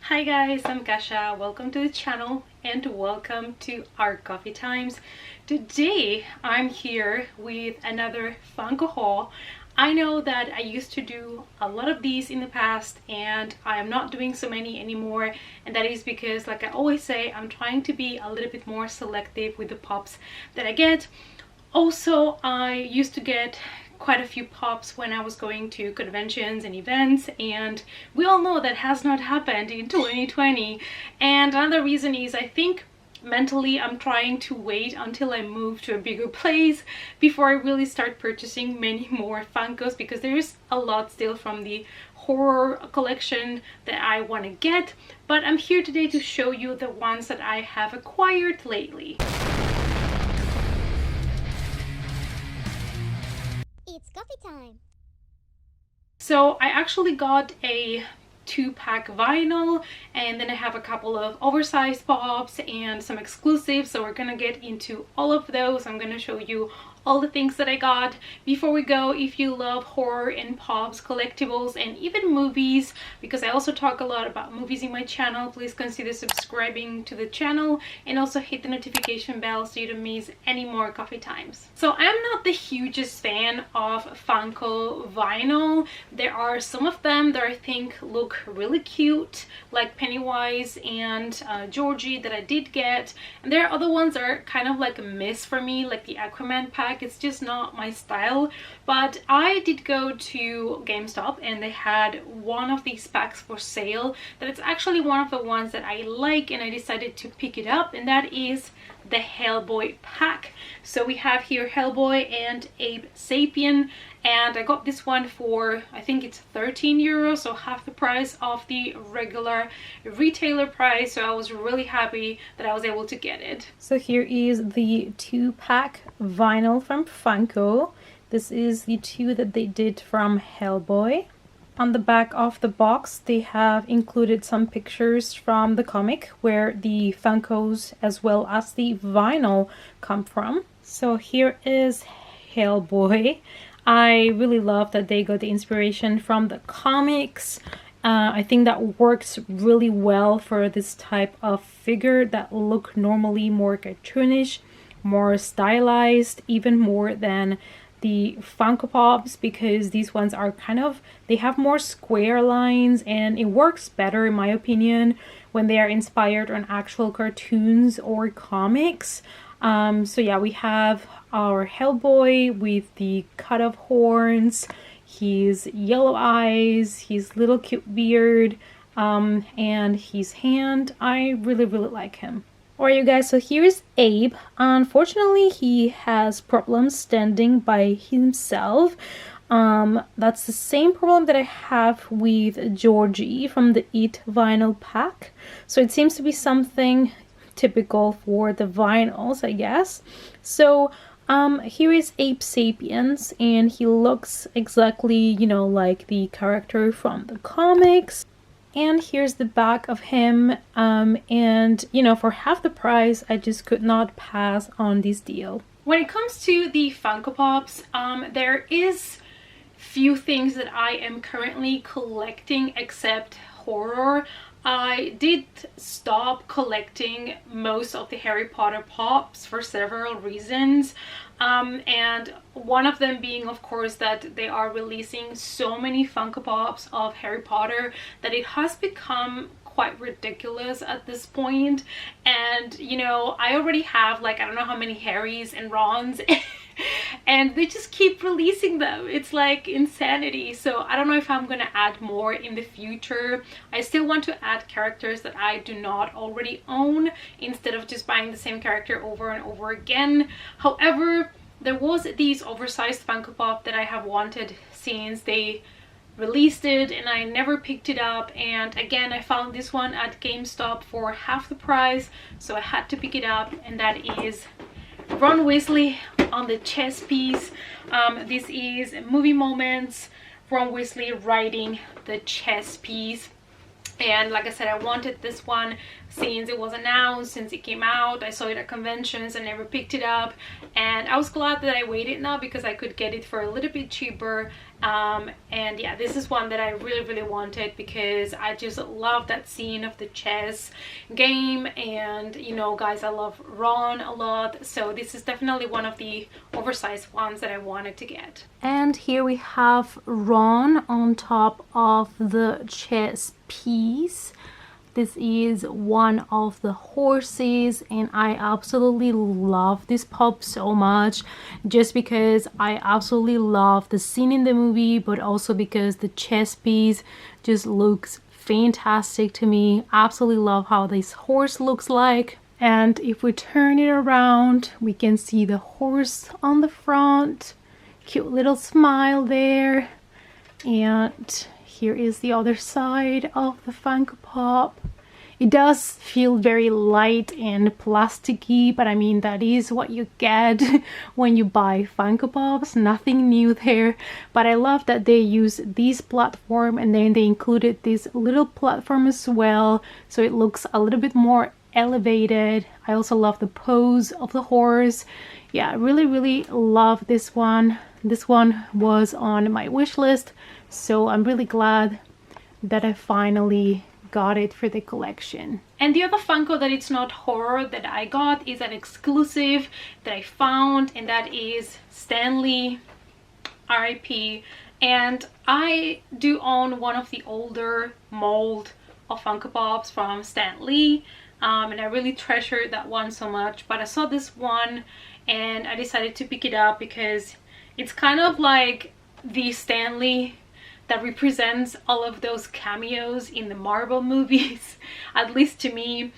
Hi guys, I'm Kasha. Welcome to the channel and welcome to our coffee times. Today I'm here with another Funko haul. I know that I used to do a lot of these in the past and I am not doing so many anymore, and that is because, like I always say, I'm trying to be a little bit more selective with the pops that I get. Also, I used to get quite a few pops when I was going to conventions and events, and we all know that has not happened in 2020. And another reason is I think mentally I'm trying to wait until I move to a bigger place before I really start purchasing many more Funkos, because there's a lot still from the horror collection that I want to get. But I'm here today to show you the ones that I have acquired lately. It's coffee time. So I actually got a 2-pack vinyl, and then I have a couple of oversized pops and some exclusives, so we're gonna get into all of those. I'm gonna show you all the things that I got. Before we go, if you love horror and pops, collectibles, and even movies, because I also talk a lot about movies in my channel, please consider subscribing to the channel and also hit the notification bell so you don't miss any more coffee times. So I'm not the hugest fan of Funko vinyl. There are some of them that I think look really cute, like Pennywise and Georgie, that I did get, and there are other ones that are kind of like a miss for me, like the Aquaman pack. It's just not my style. But I did go to GameStop and they had one of these packs for sale that it's actually one of the ones that I like, and I decided to pick it up, and that is the Hellboy pack. So we have here Hellboy and Abe Sapien, and I got this one for, I think it's 13 euros, so half the price of the regular retailer price. So I was really happy that I was able to get it. So here is the 2-pack vinyl from Funko. This is the 2 that they did from Hellboy. On the back of the box, they have included some pictures from the comic where the Funkos as well as the vinyl come from. So here is Hellboy. I really love that they got the inspiration from the comics. I think that works really well for this type of figure that look normally more cartoonish, more stylized, even more than the Funko Pops, because these ones are kind of, they have more square lines, and it works better in my opinion when they are inspired on actual cartoons or comics. So yeah, we have our Hellboy with the cut off horns, his yellow eyes, his little cute beard, and his hand. I really like him. Alright you guys, so here's Abe. Unfortunately, he has problems standing by himself. That's the same problem that I have with Georgie from the It vinyl pack. So it seems to be something typical for the vinyls, I guess. So here is Abe Sapiens, and he looks exactly, you know, like the character from the comics. And here's the back of him, and you know, for half the price I just could not pass on this deal. When it comes to the Funko Pops, there is few things that I am currently collecting except horror. I did stop collecting most of the Harry Potter pops for several reasons, and one of them being, of course, that they are releasing so many Funko Pops of Harry Potter that it has become quite ridiculous at this point. And you know, I already have like, I don't know how many Harrys and Rons and they just keep releasing them. It's like insanity. So I don't know if I'm gonna add more in the future. I still want to add characters that I do not already own, instead of just buying the same character over and over again. However, there was these oversized Funko Pop that I have wanted since they released it, and I never picked it up. And again, I found this one at GameStop for half the price, so I had to pick it up, and that is Ron Weasley on the chess piece. This is Movie Moments, Ron Weasley riding the chess piece. And like I said, I wanted this one since it was announced, since it came out. I saw it at conventions and never picked it up, and I was glad that I waited now because I could get it for a little bit cheaper. And yeah, this is one that I really wanted because I just love that scene of the chess game, and you know guys, I love Ron a lot, so this is definitely one of the oversized ones that I wanted to get. And here we have Ron on top of the chess piece. This is one of the horses, and I absolutely love this pop so much, just because I absolutely love the scene in the movie, but also because the chess piece just looks fantastic to me. Absolutely love how this horse looks like. And if we turn it around, we can see the horse on the front. Cute little smile there. And here is the other side of the Funko Pop. It does feel very light and plasticky, but I mean, that is what you get when you buy Funko Pops. Nothing new there, but I love that they use this platform and then they included this little platform as well, so it looks a little bit more elevated. I also love the pose of the horse. Yeah, I really love this one. This one was on my wish list, so I'm really glad that I finally got it for the collection. And the other Funko that it's not horror that I got is an exclusive that I found, and that is Stan Lee, RIP. And I do own one of the older mold of Funko Pops from Stan Lee, and I really treasure that one so much, but I saw this one and I decided to pick it up because it's kind of like the Stan Lee that represents all of those cameos in the Marvel movies, at least to me.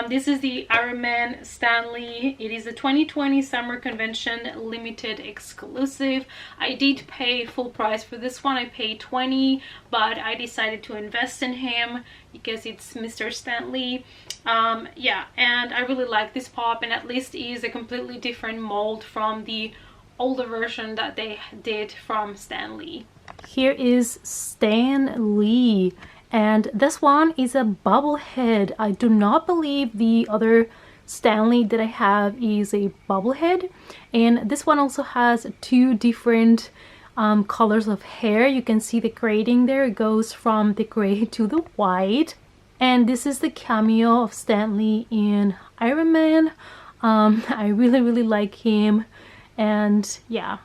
This is the Iron Man Stan Lee. It is a 2020 Summer Convention limited exclusive. I did pay full price for this one. I paid $20, but I decided to invest in him because it's Mr. Stan Lee. Yeah, and I really like this pop, and at least it is a completely different mold from the older version that they did from Stan Lee. Here is Stan Lee, and this one is a bobblehead. I do not believe the other Stan Lee that I have is a bobblehead, and this one also has two different colors of hair. You can see the grading there. It goes from the gray to the white, and this is the cameo of Stan Lee in Iron Man. I really like him, and yeah,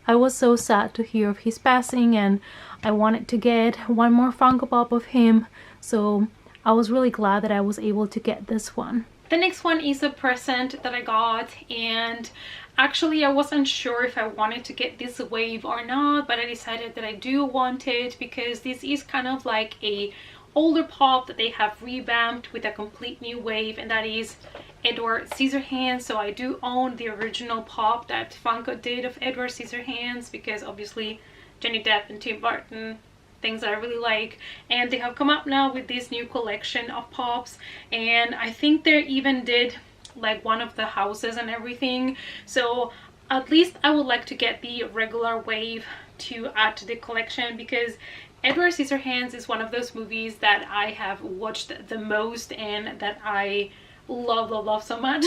I was so sad to hear of his passing, and I wanted to get one more Funko Pop of him, so I was really glad that I was able to get this one. The next one is a present that I got, and actually I wasn't sure if I wanted to get this wave or not, but I decided that I do want it because this is kind of like a older pop that they have revamped with a complete new wave, and that is Edward Scissorhands. So I do own the original pop that Funko did of Edward Scissorhands, because obviously Johnny Depp and Tim Burton, things that I really like, and they have come up now with this new collection of pops, and I think they even did like one of the houses and everything, so at least I would like to get the regular wave to add to the collection, because Edward Scissorhands is one of those movies that I have watched the most and that I love so much.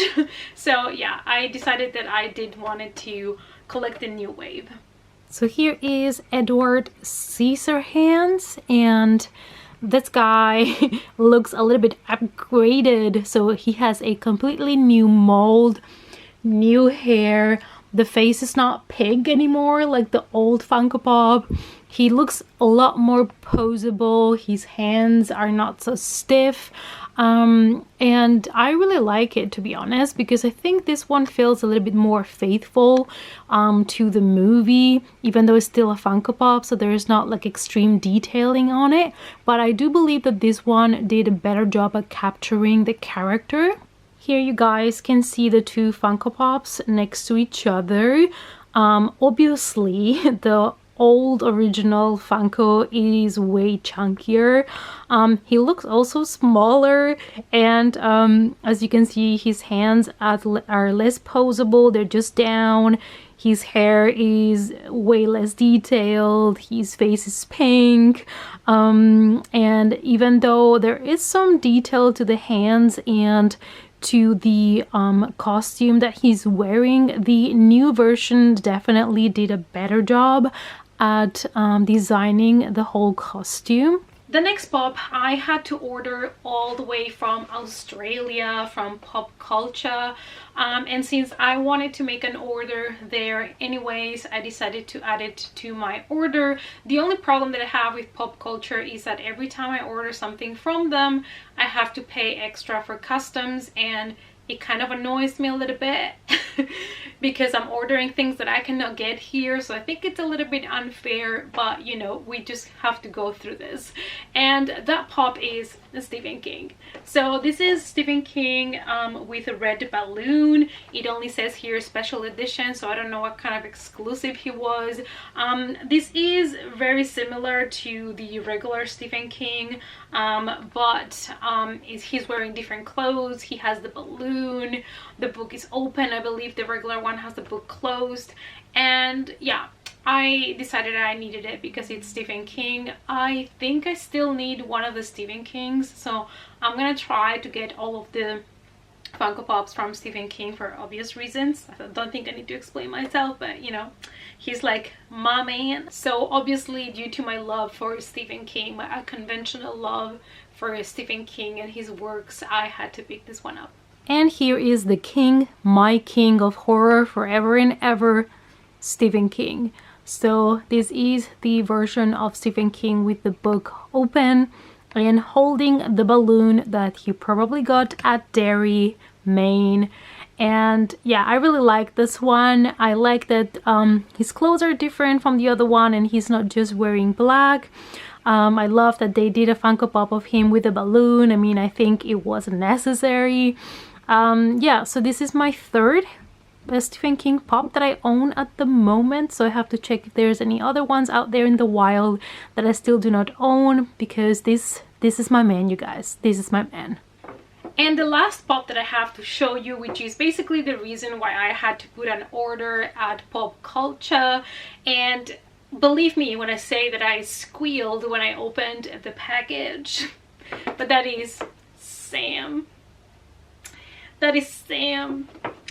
So yeah, I decided that I did wanted to collect the new wave. So here is Edward Scissorhands, and this guy looks a little bit upgraded. So he has a completely new mold, new hair. The face is not pig anymore like the old Funko Pop. He looks a lot more posable. His hands are not so stiff. And I really like it, to be honest, because I think this one feels a little bit more faithful to the movie, even though it's still a Funko Pop, so there is not like extreme detailing on it. But I do believe that this one did a better job at capturing the character. Here you guys can see the two Funko Pops next to each other. Obviously, the old original Funko is way chunkier. He looks also smaller, and as you can see, his hands are less posable. They're just down. His hair is way less detailed. His face is pink. And even though there is some detail to the hands and to the costume that he's wearing, the new version definitely did a better job at designing the whole costume. The next pop I had to order all the way from Australia, from Pop Culture, and since I wanted to make an order there anyways, I decided to add it to my order. The only problem that I have with Pop Culture is that every time I order something from them, I have to pay extra for customs, and it kind of annoys me a little bit because I'm ordering things that I cannot get here. So I think it's a little bit unfair, but you know, we just have to go through this. And that pop is Stephen King. So this is Stephen King with a red balloon. It only says here special edition, so I don't know what kind of exclusive he was. This is very similar to the regular Stephen King, but he's wearing different clothes. He has the balloon, the book is open. I believe the regular one has the book closed, and yeah, I decided I needed it because it's Stephen King. I think I still need one of the Stephen Kings, so I'm gonna try to get all of the Funko Pops from Stephen King for obvious reasons. I don't think I need to explain myself, but you know, he's like my man. So obviously, due to my love for Stephen King, my unconventional love for Stephen King and his works, I had to pick this one up. And here is the king, my king of horror forever and ever, Stephen King. So this is the version of Stephen King with the book open and holding the balloon that he probably got at Derry, Maine. And yeah, I really like this one. I like that his clothes are different from the other one and he's not just wearing black. I love that they did a Funko Pop of him with a balloon. I mean, I think it was necessary. Yeah, so this is my third Stephen King pop that I own at the moment, so I have to check if there's any other ones out there in the wild that I still do not own, because this is my man, you guys. This is my man. And the last pop that I have to show you, which is basically the reason why I had to put an order at Pop Culture, and believe me when I say that I squealed when I opened the package, but that is Sam. That is Sam.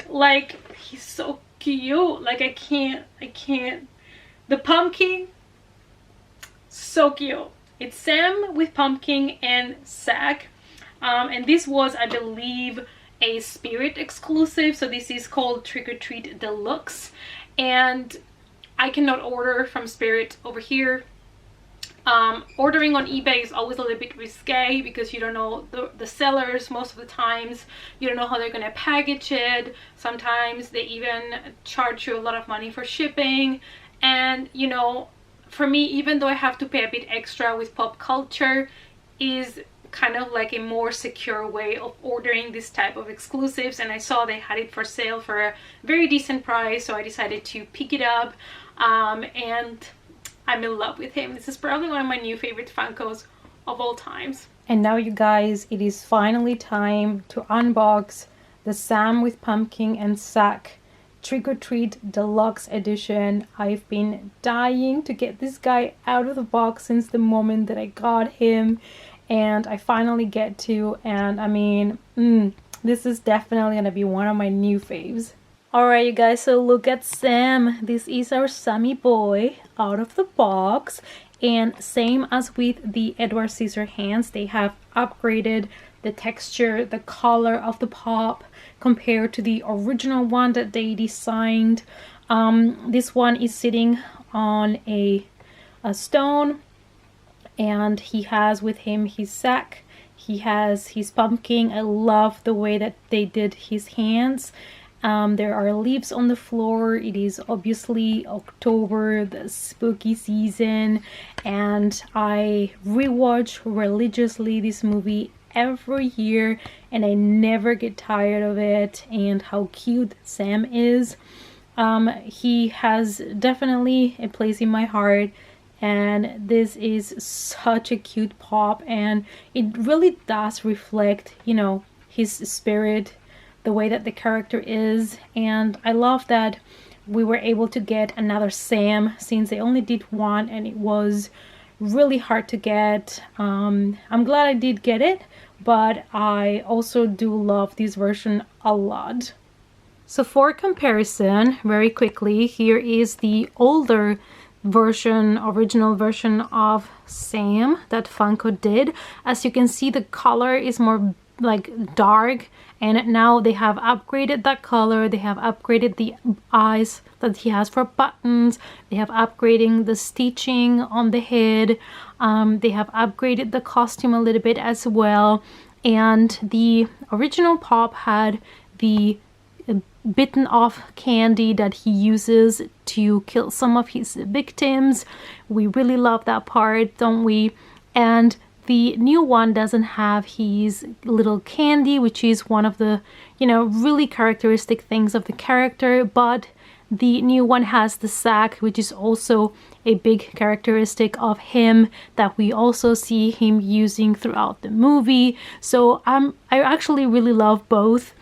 Like, he's so cute. Like, I can't. The pumpkin, so cute. It's Sam with pumpkin and sack. And this was, I believe, a Spirit exclusive. So this is called Trick or Treat Deluxe. And I cannot order from Spirit over here. Ordering on eBay is always a little bit risque because you don't know the sellers most of the times. You don't know how they're gonna package it. Sometimes they even charge you a lot of money for shipping. And you know, for me, even though I have to pay a bit extra with Pop Culture, is kind of like a more secure way of ordering this type of exclusives. And I saw they had it for sale for a very decent price, so I decided to pick it up. And I'm in love with him. This is probably one of my new favorite Funkos of all times. And now, you guys, it is finally time to unbox the Sam with pumpkin and sack Trick or Treat Deluxe Edition. I've been dying to get this guy out of the box since the moment that I got him, and I finally get to, and I mean, this is definitely gonna be one of my new faves. Alright, you guys, so look at Sam. This is our Sammy boy out of the box. And same as with the Edward Scissorhands, they have upgraded the texture, the color of the pop compared to the original one that they designed. This one is sitting on a stone, and he has with him his sack. He has his pumpkin. I love the way that they did his hands. There are leaves on the floor. It is obviously October, the spooky season, and I rewatch religiously this movie every year and I never get tired of it. And how cute Sam is. He has definitely a place in my heart, and this is such a cute pop, and it really does reflect, you know, his spirit, the way that the character is. And I love that we were able to get another Sam, since they only did one and it was really hard to get. I'm glad I did get it, but I also do love this version a lot. So for comparison, very quickly, here is the older original version of Sam that Funko did. As you can see, the color is more like dark, and now they have upgraded that color. They have upgraded the eyes that he has for buttons. They have upgrading the stitching on the head. They have upgraded the costume a little bit as well. And the original Pop had the bitten off candy that he uses to kill some of his victims. We really love that part, don't we? And the new one doesn't have his little candy, which is one of the, you know, really characteristic things of the character, but the new one has the sack, which is also a big characteristic of him that we also see him using throughout the movie. So I actually really love both.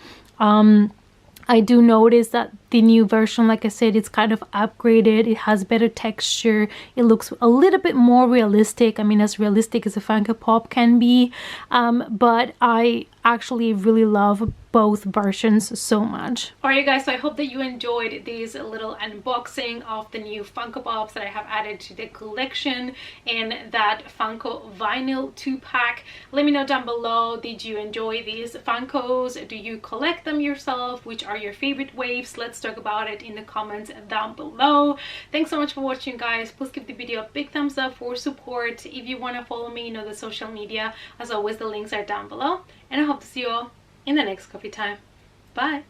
I do notice that the new version, like I said, it's kind of upgraded. It has better texture. It looks a little bit more realistic. I mean, as realistic as a Funko Pop can be. But I actually really love both versions so much. Alright guys, so I hope that you enjoyed this little unboxing of the new Funko Pops that I have added to the collection and that Funko Vinyl 2-pack. Let me know down below, did you enjoy these Funkos? Do you collect them yourself? Which are your favorite waves? Let's talk about it in the comments down below. Thanks so much for watching guys. Please give the video a big thumbs up for support. If you want to follow me, you know the social media, as always the links are down below. And I hope to see you all in the next coffee time. Bye!